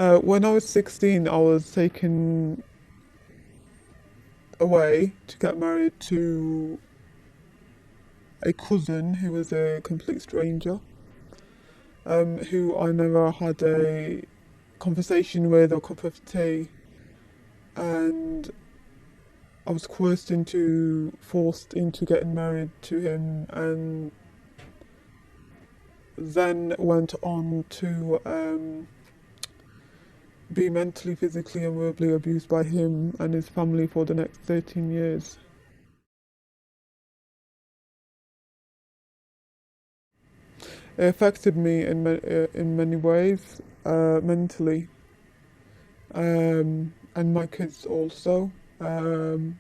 When I was 16, I was taken away to get married to a cousin who was a complete stranger, who I never had a conversation with or cup of tea, and I was forced into getting married to him, and then went on to be mentally, physically, and verbally abused by him and his family for the next 13 years. It affected me in many ways, mentally, and my kids also. The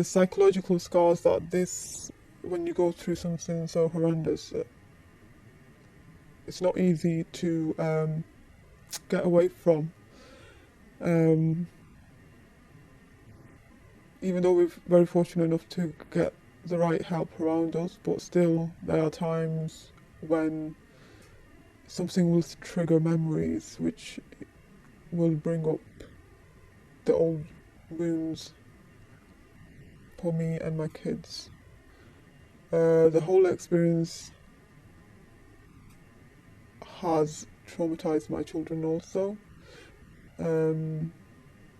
psychological scars that when you go through something so horrendous, it's not easy to get away from. Um, Even though we're very fortunate enough to get the right help around us, but still there are times when something will trigger memories which will bring up the old wounds for me and my kids. The whole experience has traumatized my children also, in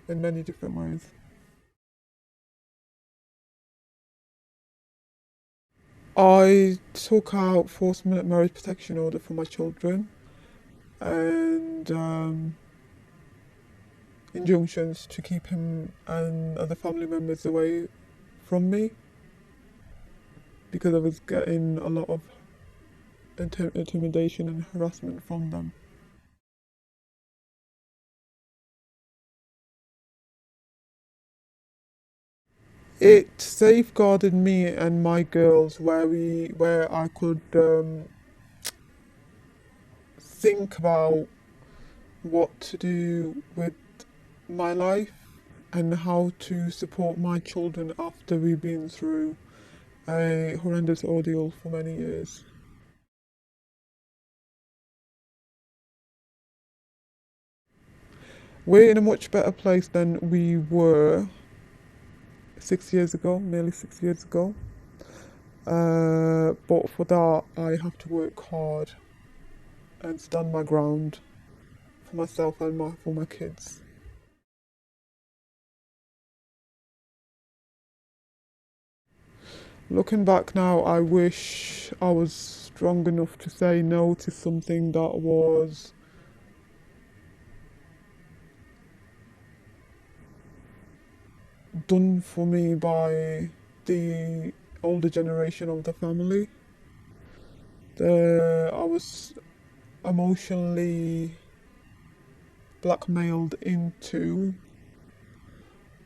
many different ways. I took out forced marriage protection order for my children, and injunctions to keep him and other family members away from me, because I was getting a lot of intimidation and harassment from them. It safeguarded me and my girls where I could think about what to do with my life and how to support my children after we've been through a horrendous ordeal for many years. We're in a much better place than we were 6 years ago, nearly 6 years ago. But for that, I have to work hard and stand my ground for myself and for my kids. Looking back now, I wish I was strong enough to say no to something that was done for me by the older generation of the family. I was emotionally blackmailed into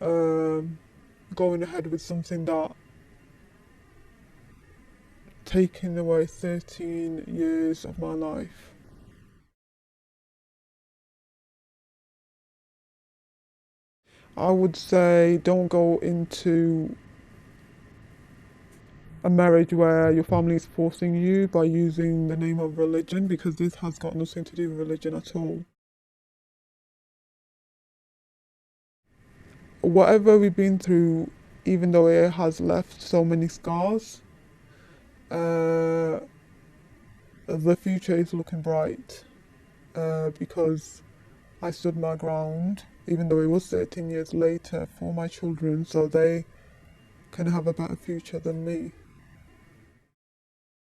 um, going ahead with something that taken away 13 years of my life. I would say don't go into a marriage where your family is forcing you by using the name of religion, because this has got nothing to do with religion at all. Whatever we've been through, even though it has left so many scars, uh, the future is looking bright, because I stood my ground, even though it was 13 years later, for my children, so they can have a better future than me.